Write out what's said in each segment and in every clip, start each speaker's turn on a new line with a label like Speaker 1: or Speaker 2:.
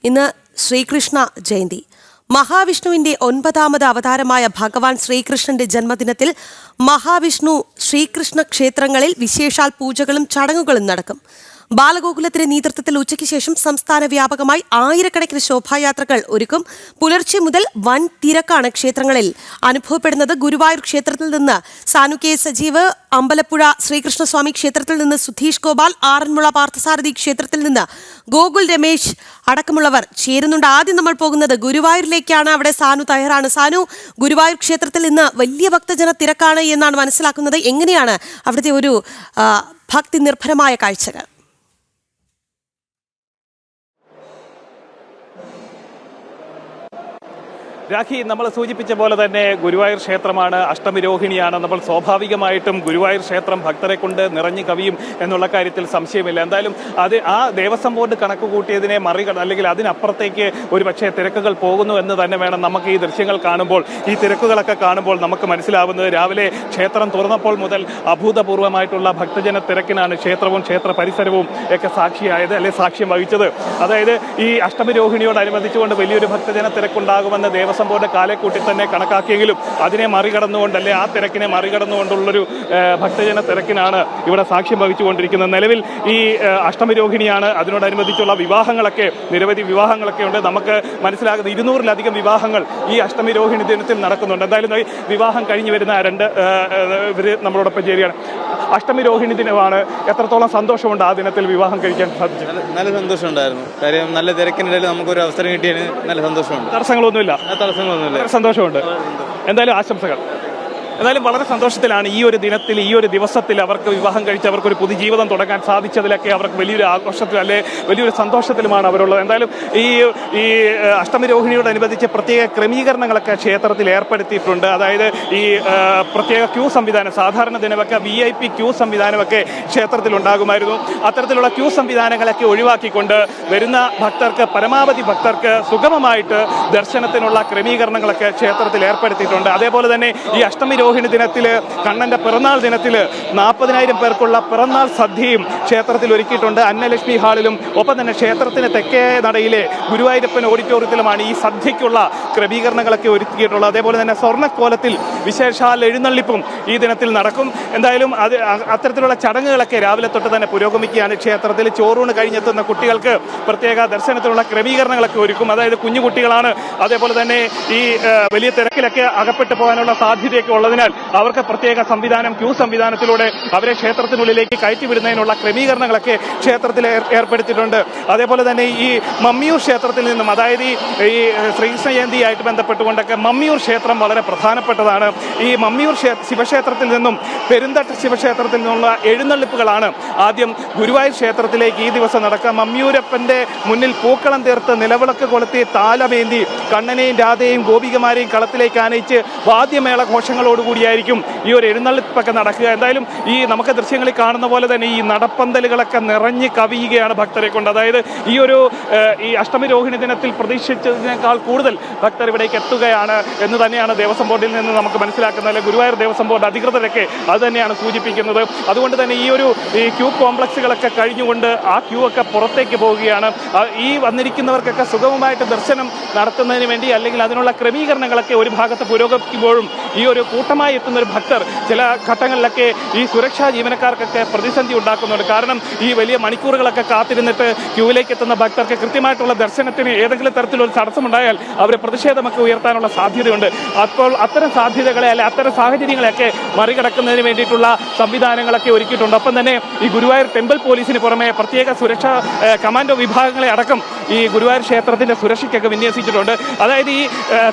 Speaker 1: ഇന്ന് ശ്രീകൃഷ്ണ ജയന്തി. മഹാവിഷ്ണുവിന്റെ 9ാമത് അവതാരമായ ഭഗവാൻ ശ്രീകൃഷ്ണന്റെ ജന്മദിനത്തിൽ മഹാവിഷ്ണു ശ്രീകൃഷ്ണ ക്ഷേത്രങ്ങളിൽ വിശേഷാൽ പൂജകളും ചടങ്ങുകളും നടക്കും. ബാലഗോകുലത്തിന്റെ നേതൃത്വത്തിൽ ഉച്ചയ്ക്ക് ശേഷം സംസ്ഥാന വ്യാപകമായി ആയിരക്കണക്കിന് ശോഭായാത്രകൾ ഒരുക്കും. പുലർച്ചെ മുതൽ വൻ തിരക്കാണ് ക്ഷേത്രങ്ങളിൽ അനുഭവപ്പെടുന്നത്. ഗുരുവായൂർ ക്ഷേത്രത്തിൽ നിന്ന് സാനു കെ സജീവ്, അമ്പലപ്പുഴ ശ്രീകൃഷ്ണസ്വാമി ക്ഷേത്രത്തിൽ നിന്ന് സുധീഷ് ഗോപാൽ, ആറന്മുള പാർത്ഥസാരഥി ക്ഷേത്രത്തിൽ നിന്ന് ഗോകുൽ രമേശ് അടക്കമുള്ളവർ ചേരുന്നുണ്ട്. ആദ്യം നമ്മൾ പോകുന്നത് ഗുരുവായൂരിലേക്കാണ്. അവിടെ സാനു തയ്യാറാണ്. സാനു, ഗുരുവായൂർ ക്ഷേത്രത്തിൽ ഇന്ന് വലിയ ഭക്തജന തിരക്കാണ് എന്നാണ് മനസ്സിലാക്കുന്നത്. എങ്ങനെയാണ് അവിടുത്തെ ഒരു ഭക്തി നിർഭരമായ കാഴ്ചകൾ?
Speaker 2: രാഖി, നമ്മൾ സൂചിപ്പിച്ച പോലെ തന്നെ ഗുരുവായൂർ ക്ഷേത്രമാണ്, അഷ്ടമിരോഹിണിയാണ്. നമ്മൾ സ്വാഭാവികമായിട്ടും ഗുരുവായൂർ ക്ഷേത്രം ഭക്തരെ കൊണ്ട് നിറഞ്ഞു കവിയും എന്നുള്ള കാര്യത്തിൽ സംശയമില്ല. എന്തായാലും ആ ദേവസ്വം ബോർഡ് കണക്ക് കൂട്ടിയതിനെ അല്ലെങ്കിൽ അതിനപ്പുറത്തേക്ക് ഒരു പക്ഷേ തിരക്കുകൾ പോകുന്നു എന്ന് തന്നെ വേണം നമുക്ക് ഈ ദൃശ്യങ്ങൾ കാണുമ്പോൾ, ഈ തിരക്കുകളൊക്കെ കാണുമ്പോൾ നമുക്ക് മനസ്സിലാവുന്നത്. രാവിലെ ക്ഷേത്രം തുറന്നപ്പോൾ മുതൽ അഭൂതപൂർവമായിട്ടുള്ള ഭക്തജന തിരക്കിനാണ് ക്ഷേത്രവും ക്ഷേത്ര പരിസരവും ഒക്കെ സാക്ഷിയായത്, അല്ലെ സാക്ഷ്യം വഹിച്ചത്. അതായത് ഈ അഷ്ടമിരോഹിണിയോടനുബന്ധിച്ചുകൊണ്ട് വലിയൊരു ഭക്തജന തിരക്കുണ്ടാകുമെന്ന് ദേവസ്വം ബോർഡ് കാലെക്കൂട്ടി തന്നെ കണക്കാക്കിയെങ്കിലും അതിനെ മറികടന്നുകൊണ്ട്, അല്ലെ ആ തിരക്കിനെ മറികടന്നുകൊണ്ടുള്ളൊരു ഭക്തജന തിരക്കിനാണ് ഇവിടെ സാക്ഷ്യം വഹിച്ചുകൊണ്ടിരിക്കുന്നത്. നിലവിൽ ഈ അഷ്ടമിരോഹിണിയാണ്, അതിനോടനുബന്ധിച്ചുള്ള വിവാഹങ്ങളൊക്കെ, നിരവധി വിവാഹങ്ങളൊക്കെ ഉണ്ട്. നമുക്ക് മനസ്സിലാകുന്ന 200-ലധികം വിവാഹങ്ങൾ ഈ അഷ്ടമിരോഹിണി ദിനത്തിൽ നടക്കുന്നുണ്ട്. എന്തായാലും വിവാഹം കഴിഞ്ഞു വരുന്ന ഇവര് നമ്മളോടൊപ്പം ചേരുകയാണ്. അഷ്ടമിരോഹിണി ദിനമാണ്, എത്രത്തോളം സന്തോഷമുണ്ട് ആ ദിനത്തിൽ വിവാഹം കഴിക്കാൻ സാധിച്ചത്?
Speaker 3: നല്ല സന്തോഷമുണ്ടായിരുന്നു. കാര്യം നല്ല തിരക്കിനിടയിൽ നമുക്കൊരു അവസരം കിട്ടിയതിന് നല്ല സന്തോഷമുണ്ട്.
Speaker 2: തടസ്സങ്ങളൊന്നുമില്ല. സന്തോഷമുണ്ട്. എന്തായാലും ആശംസകൾ. എന്തായാലും വളരെ സന്തോഷത്തിലാണ് ഈ ഒരു ദിനത്തിൽ, ഈ ഒരു ദിവസത്തിൽ അവർക്ക് വിവാഹം കഴിച്ച് അവർക്കൊരു പുതുജീവിതം തുടങ്ങാൻ സാധിച്ചതിലൊക്കെ അവർക്ക് വലിയൊരു ആഘോഷത്തിൽ, അല്ലെ വലിയൊരു സന്തോഷത്തിലുമാണ് അവരുള്ളത്. എന്തായാലും ഈ അഷ്ടമിരോഹിണിയോടനുബന്ധിച്ച് പ്രത്യേക ക്രമീകരണങ്ങളൊക്കെ ക്ഷേത്രത്തിൽ ഏർപ്പെടുത്തിയിട്ടുണ്ട്. അതായത് ഈ പ്രത്യേക ക്യൂ സംവിധാനം, സാധാരണ ദിനമൊക്കെ VIP ക്യൂ സംവിധാനമൊക്കെ ക്ഷേത്രത്തിൽ ഉണ്ടാകുമായിരുന്നു. അത്തരത്തിലുള്ള ക്യൂ സംവിധാനങ്ങളൊക്കെ ഒഴിവാക്കിക്കൊണ്ട് വരുന്ന ഭക്തർക്ക്, പരമാവധി ഭക്തർക്ക് സുഗമമായിട്ട് ദർശനത്തിനുള്ള ക്രമീകരണങ്ങളൊക്കെ ക്ഷേത്രത്തിൽ ഏർപ്പെടുത്തിയിട്ടുണ്ട്. അതേപോലെ തന്നെ ഈ അഷ്ടമിരോഹിണി ദിനത്തില്, കണ്ണന്റെ പിറന്നാൾ ദിനത്തില് 40,000 പേർക്കുള്ള പിറന്നാൾ സദ്യയും ക്ഷേത്രത്തിൽ ഒരുക്കിയിട്ടുണ്ട്. അന്നലക്ഷ്മി ഹാളിലും ഒപ്പം തന്നെ ക്ഷേത്രത്തിന് തെക്കേ നടയിലെ ഗുരുവായൂരപ്പൻ ഓഡിറ്റോറിയത്തിലുമാണ് ഈ സദ്യയ്ക്കുള്ള ക്രമീകരണങ്ങളൊക്കെ ഒരുക്കിയിട്ടുള്ളത്. അതേപോലെ തന്നെ സ്വർണ്ണക്കോലത്തിൽ വിശേഷാൽ എഴുന്നള്ളിപ്പും ഈ ദിനത്തിൽ നടക്കും. എന്തായാലും അത്തരത്തിലുള്ള ചടങ്ങുകളൊക്കെ രാവിലെ തൊട്ട് തന്നെ പുരോഗമിക്കുകയാണ്. ക്ഷേത്രത്തിൽ ചോറൂണ് കഴിഞ്ഞെത്തുന്ന കുട്ടികൾക്ക് പ്രത്യേക ദർശനത്തിനുള്ള ക്രമീകരണങ്ങളൊക്കെ ഒരുക്കും. അതായത് കുഞ്ഞു കുട്ടികളാണ്. അതേപോലെ തന്നെ ഈ വലിയ തിരക്കിലൊക്കെ അകപ്പെട്ടു പോകാനുള്ള സാധ്യതയൊക്കെ ഉള്ളതിനാൽ അവർക്ക് പ്രത്യേക സംവിധാനം, ക്യൂ സംവിധാനത്തിലൂടെ അവരെ ക്ഷേത്രത്തിനുള്ളിലേക്ക് കയറ്റിവിടുന്നതിനുള്ള ക്രമീകരണങ്ങളൊക്കെ ക്ഷേത്രത്തിൽ ഏർപ്പെടുത്തിയിട്ടുണ്ട്. അതേപോലെ തന്നെ ഈ മമ്മിയൂർ ക്ഷേത്രത്തിൽ നിന്നും, അതായത് ഈ ശ്രീകൃഷ്ണ ജയന്തിയായിട്ട് ബന്ധപ്പെട്ടുകൊണ്ടൊക്കെ മമ്മിയൂർ ക്ഷേത്രം വളരെ പ്രധാനപ്പെട്ടതാണ്. ഈ മമ്മിയൂർ ശിവക്ഷേത്രത്തിൽ നിന്നും പെരുന്തട്ട് ശിവക്ഷേത്രത്തിൽ നിന്നുള്ള എഴുന്നള്ളിപ്പുകളാണ് ആദ്യം ഗുരുവായൂർ ക്ഷേത്രത്തിലേക്ക് ഈ ദിവസം നടക്കുക. മമ്മിയൂരപ്പന്റെ മുന്നിൽ പൂക്കളം തീർത്ത് നിലവിളക്ക് കൊളുത്തി താലമേന്തി കണ്ണനെയും രാധയെയും ഗോപികമാരെയും കളത്തിലേക്ക് ആനയിച്ച് വാദ്യമേള ഘോഷങ്ങളോടുകൂടിയായിരിക്കും ഈ ഒരു എഴുന്നള്ളിപ്പൊക്കെ നടക്കുക. എന്തായാലും ഈ നമുക്ക് ദൃശ്യങ്ങളിൽ കാണുന്ന പോലെ തന്നെ ഈ നടപ്പന്തലുകളൊക്കെ നിറഞ്ഞ് കവിയുകയാണ് ഭക്തരെ കൊണ്ട്. അതായത് ഈ അഷ്ടമിരോഹിണി ദിനത്തിൽ പ്രതീക്ഷിച്ചതിനേക്കാൾ കൂടുതൽ ഭക്തർ ഇവിടേക്ക് എത്തുകയാണ് എന്ന് തന്നെയാണ് ദേവസ്വം ബോർഡിൽ നിന്ന് നമുക്ക് മനസ്സിലാക്കുന്നത്. ഗുരുവായൂർ ദേവസ്വം ബോർഡ് അധികൃതരൊക്കെ അത് തന്നെയാണ് സൂചിപ്പിക്കുന്നത്. അതുകൊണ്ട് തന്നെ ഈ ക്യൂ കോംപ്ലക്സുകളൊക്കെ കഴിഞ്ഞുകൊണ്ട് ആ ക്യൂ ഒക്കെ പുറത്തേക്ക് പോവുകയാണ്. ഈ വന്നിരിക്കുന്നവർക്കൊക്കെ സുഗമമായിട്ട് ദർശനം നടത്തുന്നതിന് വേണ്ടി, അല്ലെങ്കിൽ അതിനുള്ള ക്രമീകരണങ്ങളൊക്കെ ഒരു ഭാഗത്ത് പുരോഗമിക്കുമ്പോഴും ഈ ഒരു കൂട്ടമായി എത്തുന്ന ഒരു ഭക്തർ ചില ഘട്ടങ്ങളിലൊക്കെ ഈ സുരക്ഷാ ജീവനക്കാർക്കൊക്കെ പ്രതിസന്ധി ഉണ്ടാക്കുന്നുണ്ട്. കാരണം ഈ വലിയ മണിക്കൂറുകളൊക്കെ കാത്തിരുന്നിട്ട് ക്യൂവിലേക്ക് എത്തുന്ന ഭക്തർക്ക് കൃത്യമായിട്ടുള്ള ദർശനത്തിന് ഏതെങ്കിലും തരത്തിലൊരു തടസ്സമുണ്ടായാൽ അവരെ പ്രതിഷേധമൊക്കെ ഉയർത്താനുള്ള സാധ്യതയുണ്ട്. അപ്പോൾ അത്തരം സാധ്യതകളെ, അല്ലെ അത്തരം സാഹചര്യങ്ങളെയൊക്കെ മറികടക്കുന്നതിന് വേണ്ടിയിട്ടുള്ള സംവിധാനങ്ങളൊക്കെ ഒരുക്കിയിട്ടുണ്ട്. ഒപ്പം തന്നെ ഈ ഗുരുവായൂർ ടെമ്പിൾ പോലീസിന് പുറമെ പ്രത്യേക സുരക്ഷാ കമാൻഡോ വിഭാഗങ്ങളെ അടക്കം ഈ ഗുരുവായൂർ ക്ഷേത്രത്തിന്റെ സുരക്ഷയ്ക്കൊക്കെ വിന്യസിച്ചിട്ടുണ്ട്. അതായത് ഈ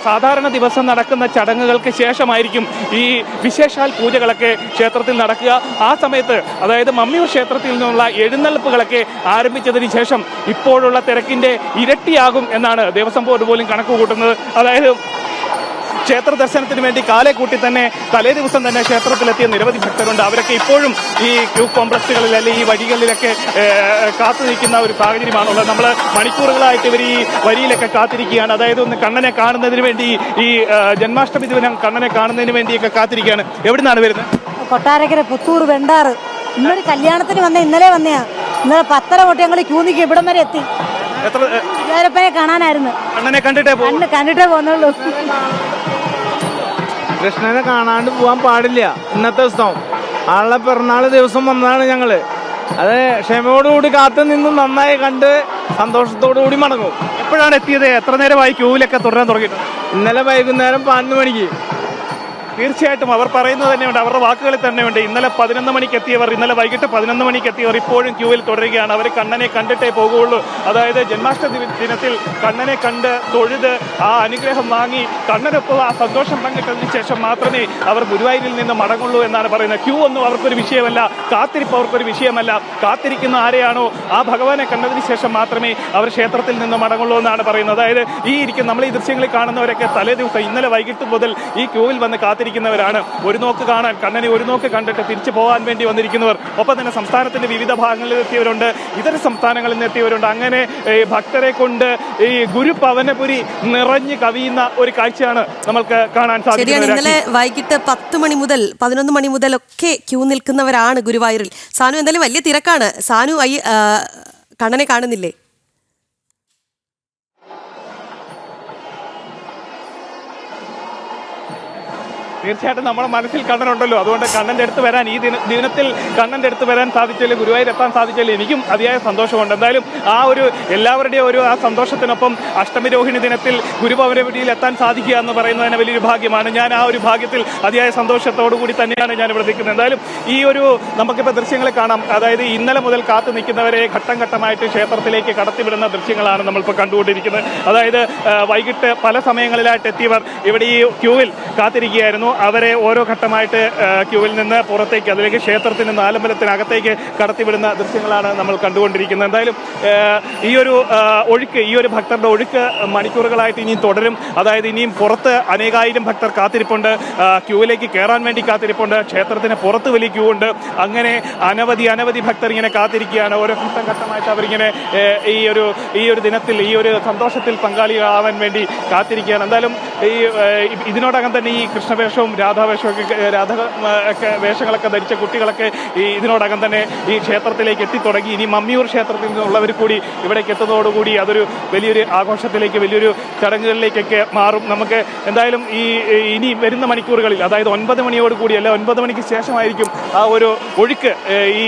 Speaker 2: സാധാരണ ദിവസം നടക്കുന്ന ചടങ്ങുകൾക്ക് ശേഷമായിരിക്കും ഈ വിശേഷാൽ പൂജകളൊക്കെ ക്ഷേത്രത്തിൽ നടക്കുക. ആ സമയത്ത്, അതായത് മമ്മിയൂർ ക്ഷേത്രത്തിൽ നിന്നുള്ള എഴുന്നള്ളിപ്പുകളൊക്കെ ആരംഭിച്ചതിന് ശേഷം ഇപ്പോഴുള്ള തിരക്കിന്റെ ഇരട്ടിയാകും എന്നാണ് ദേവസ്വം ബോർഡ് പോലും കണക്ക് കൂട്ടുന്നത്. അതായത് ക്ഷേത്ര ദർശനത്തിന് വേണ്ടി കാലെ കൂട്ടി തന്നെ തലേ ദിവസം തന്നെ ക്ഷേത്രത്തിലെത്തിയ നിരവധി ഭക്തരുണ്ട്. അവരൊക്കെ ഇപ്പോഴും ഈ ക്യൂ കോംപ്ലക്സുകളിൽ, അല്ലെങ്കിൽ ഈ വഴികളിലൊക്കെ കാത്തു നിൽക്കുന്ന ഒരു സാഹചര്യമാണുള്ളത്. നമ്മൾ മണിക്കൂറുകളായിട്ട് ഇവർ ഈ വരിയിലൊക്കെ കാത്തിരിക്കുകയാണ്. അതായത് ഒന്ന് കണ്ണനെ കാണുന്നതിന് വേണ്ടി, ഈ ജന്മാഷ്ടമി ദിനം കണ്ണനെ കാണുന്നതിന് വേണ്ടിയൊക്കെ കാത്തിരിക്കുകയാണ്. എവിടെ നിന്നാണ് വരുന്നത്?
Speaker 4: കൊട്ടാരക്കര പുത്തൂർ വെണ്ടാറ്. ഇന്നൊരു കല്യാണത്തിന് ഇന്നലെ വന്നയാ. ഇന്നലെ 10:30 തൊട്ട് ഞങ്ങൾ ക്യൂ നിൽക്കുക, ഇവിടം വരെ എത്തി.
Speaker 2: എത്ര
Speaker 4: ഗുരുവായൂരപ്പനെ കാണാനായിരുന്നു.
Speaker 2: കണ്ണനെ കണ്ടിട്ടേ പോകും.
Speaker 4: കണ്ടിട്ടേ പോന്നുള്ളൂ.
Speaker 5: കൃഷ്ണനെ കാണാണ്ട് പോകാൻ പാടില്ല. ഇന്നത്തെ ദിവസം ആളുടെ പിറന്നാൾ ദിവസം വന്നതാണ് ഞങ്ങള്. അത് ക്ഷമയോടുകൂടി കാത്തു നിന്ന് നന്നായി കണ്ട് സന്തോഷത്തോടു കൂടി മടങ്ങും.
Speaker 2: എപ്പോഴാണ് എത്തിയത്? എത്ര നേരമായി ക്യൂവിലൊക്കെ തുടരാൻ തുടങ്ങിയിട്ട്?
Speaker 5: ഇന്നലെ വൈകുന്നേരം 12 മണിക്ക്.
Speaker 2: തീർച്ചയായിട്ടും അവർ പറയുന്നത് തന്നെയുണ്ട്, അവരുടെ വാക്കുകളിൽ തന്നെയുണ്ട്. ഇന്നലെ 11 മണിക്ക് എത്തിയവർ, ഇന്നലെ വൈകിട്ട് 11 മണിക്ക് എത്തിയവർ ഇപ്പോഴും ക്യൂവിൽ തുടരുകയാണ്. അവർ കണ്ണനെ കണ്ടിട്ടേ പോകുകയുള്ളൂ. അതായത് ജന്മാഷ്ടമി ദിനത്തിൽ കണ്ണനെ കണ്ട് തൊഴുത് ആ അനുഗ്രഹം വാങ്ങി കണ്ണനൊപ്പം ആ സന്തോഷം പങ്കിട്ടതിന് ശേഷം മാത്രമേ അവർ ഗുരുവായൂരിൽ നിന്ന് മടങ്ങുള്ളൂ എന്നാണ് പറയുന്നത്. ക്യൂ ഒന്നും അവർക്കൊരു വിഷയമല്ല, കാത്തിരിപ്പ് അവർക്കൊരു വിഷയമല്ല. കാത്തിരിക്കുന്ന ആരെയാണോ ആ ഭഗവാനെ കണ്ടതിന് ശേഷം മാത്രമേ അവർ ക്ഷേത്രത്തിൽ നിന്ന് മടങ്ങുള്ളൂ എന്നാണ് പറയുന്നത്. അതായത് നമ്മൾ ഈ ദൃശ്യങ്ങളിൽ കാണുന്നവരൊക്കെ തലേ ദിവസം ഇന്നലെ വൈകിട്ട് മുതൽ ഈ ക്യൂവിൽ വന്ന് കാത്തിരിക്കുന്നവരാണ്. ഒരു നോക്ക് കാണാൻ, കണ്ണനെ ഒരു നോക്ക് കണ്ടിട്ട് തിരിച്ചു പോകാൻ വേണ്ടി വന്നിരിക്കുന്നവർ. ഒപ്പം തന്നെ സംസ്ഥാനത്തിന്റെ വിവിധ ഭാഗങ്ങളിൽ എത്തിയവരുണ്ട്, ഇതര സംസ്ഥാനങ്ങളിൽ നിന്ന് എത്തിയവരുണ്ട്. അങ്ങനെ ഭക്തരെ കൊണ്ട് ഈ ഗുരുപവനപുരി നിറഞ്ഞു കവിയുന്ന ഒരു കാഴ്ചയാണ് നമ്മൾക്ക് കാണാൻ സാധിക്കുന്നത്.
Speaker 1: ഇന്നലെ വൈകിട്ട് 10 മണി മുതൽ 11 മണി മുതൽ ഒക്കെ ക്യൂ നിൽക്കുന്നവരാണ് ഗുരുവായൂരിൽ. സാനു, എന്തായാലും വലിയ തിരക്കാണ്. സാനു കണ്ണനെ കാണുന്നില്ലേ?
Speaker 2: തീർച്ചയായിട്ടും നമ്മുടെ മനസ്സിൽ കണ്ണനുണ്ടല്ലോ, അതുകൊണ്ട് കണ്ണൻ്റെ അടുത്ത് വരാൻ ഈ ദിനത്തിൽ കണ്ണൻ്റെ അടുത്ത് വരാൻ സാധിച്ചാലും ഗുരുവായൂർ എത്താൻ സാധിച്ചാലും എനിക്കും അതിയായ സന്തോഷമുണ്ട്. എന്തായാലും ആ ഒരു എല്ലാവരുടെയും ആ സന്തോഷത്തിനൊപ്പം അഷ്ടമിരോഹിണി ദിനത്തിൽ ഗുരുഭവനപുരിയിൽ എത്താൻ സാധിക്കുക എന്ന് പറയുന്നത് തന്നെ വലിയൊരു ഭാഗ്യമാണ്. ഞാൻ ആ ഒരു ഭാഗ്യത്തിൽ അതിയായ സന്തോഷത്തോടു കൂടി തന്നെയാണ് ഞാൻ ഇവിടെ നിൽക്കുന്നത്. എന്തായാലും ഈ ഒരു നമുക്കിപ്പോൾ ദൃശ്യങ്ങൾ കാണാം. അതായത് ഇന്നലെ മുതൽ കാത്തു നിൽക്കുന്നവരെ ഘട്ടം ഘട്ടമായിട്ട് ക്ഷേത്രത്തിലേക്ക് കടത്തിവിടുന്ന ദൃശ്യങ്ങളാണ് നമ്മളിപ്പോൾ കണ്ടുകൊണ്ടിരിക്കുന്നത്. അതായത് വൈകിട്ട് പല സമയങ്ങളിലായിട്ട് എത്തിയവർ ഇവിടെ ഈ ക്യൂവിൽ കാത്തിരിക്കുകയായിരുന്നു. അവരെ ഓരോ ഘട്ടമായിട്ട് ക്യൂവിൽ നിന്ന് പുറത്തേക്ക്, അതിലേക്ക് ക്ഷേത്രത്തിന് നാലമ്പലത്തിനകത്തേക്ക് കടത്തിവിടുന്ന ദൃശ്യങ്ങളാണ് നമ്മൾ കണ്ടുകൊണ്ടിരിക്കുന്നത്. എന്തായാലും ഈ ഒരു ഒഴുക്ക്, ഈ ഒരു ഭക്തരുടെ ഒഴുക്ക് മണിക്കൂറുകളായിട്ട് ഇനിയും തുടരും. അതായത് ഇനിയും പുറത്ത് അനേകായിരം ഭക്തർ കാത്തിരിപ്പുണ്ട്, ക്യൂവിലേക്ക് കയറാൻ വേണ്ടി കാത്തിരിപ്പുണ്ട്, ക്ഷേത്രത്തിന് പുറത്ത് വലിയ ക്യൂ ഉണ്ട്. അങ്ങനെ അനവധി ഭക്തർ ഇങ്ങനെ കാത്തിരിക്കുകയാണ്. ഓരോ ഘട്ടം ഘട്ടമായിട്ട് അവരിങ്ങനെ ഈ ഒരു ദിനത്തിൽ, ഈ ഒരു സന്തോഷത്തിൽ പങ്കാളിയാവാൻ വേണ്ടി കാത്തിരിക്കുകയാണ്. എന്തായാലും ഇതിനോടകം തന്നെ ഈ കൃഷ്ണവേഷവും രാധാവേഷമൊക്കെ വേഷങ്ങളൊക്കെ ധരിച്ച കുട്ടികളൊക്കെ ഇതിനോടകം തന്നെ ഈ ക്ഷേത്രത്തിലേക്ക് എത്തിത്തുടങ്ങി. ഇനി മമ്മിയൂർ ക്ഷേത്രത്തിൽ നിന്നുള്ളവർ കൂടി ഇവിടേക്ക് എത്തുന്നതോടുകൂടി അതൊരു വലിയൊരു ആഘോഷത്തിലേക്ക്, വലിയൊരു ചടങ്ങുകളിലേക്കൊക്കെ മാറും. നമുക്ക് എന്തായാലും ഇനി വരുന്ന മണിക്കൂറുകളിൽ, അതായത് 9 മണിയോടുകൂടി അല്ല 9 മണിക്ക് ശേഷമായിരിക്കും ആ ഒരു ഒഴുക്ക് ഈ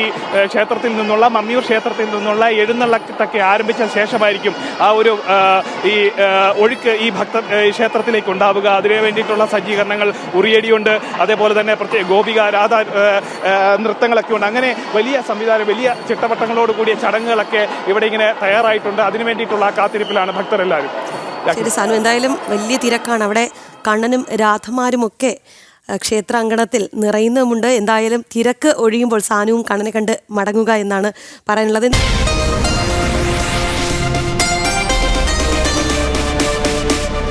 Speaker 2: ക്ഷേത്രത്തിൽ നിന്നുള്ള, മമ്മിയൂർ ക്ഷേത്രത്തിൽ നിന്നുള്ള എഴുന്നള്ളത്തൊക്കെ ആരംഭിച്ച ശേഷമായിരിക്കും ആ ഒരു ഈ ഒഴുക്ക് ഈ ക്ഷേത്രത്തിലേക്ക് ഉണ്ടാവുക. അതിനു വേണ്ടിയിട്ടുള്ള സജ്ജീകരണങ്ങൾ, ഉറിയടിയുണ്ട്, അതേപോലെ തന്നെ പ്രത്യേക ഗോപിക രാധ നൃത്തങ്ങളൊക്കെ ഉണ്ട്. അങ്ങനെ വലിയ സംവിധാനം, വലിയ ചിട്ടവട്ടങ്ങളോട് കൂടിയ ചടങ്ങുകളൊക്കെ ഇവിടെ ഇങ്ങനെ തയ്യാറായിട്ടുണ്ട്. അതിനു വേണ്ടിയിട്ടുള്ള ആ കാത്തിരിപ്പിലാണ് ഭക്തരെല്ലാവരും.
Speaker 1: ശരി സാനു, എന്തായാലും വലിയ തിരക്കാണ് അവിടെ. കണ്ണനും രാധമാരുമൊക്കെ ക്ഷേത്രാങ്കണത്തിൽ നിറയുന്നുമുണ്ട്. എന്തായാലും തിരക്ക് ഒഴിയുമ്പോൾ സാനുവും കണ്ണനെ കണ്ട് മടങ്ങുക എന്നാണ് പറയാനുള്ളത്.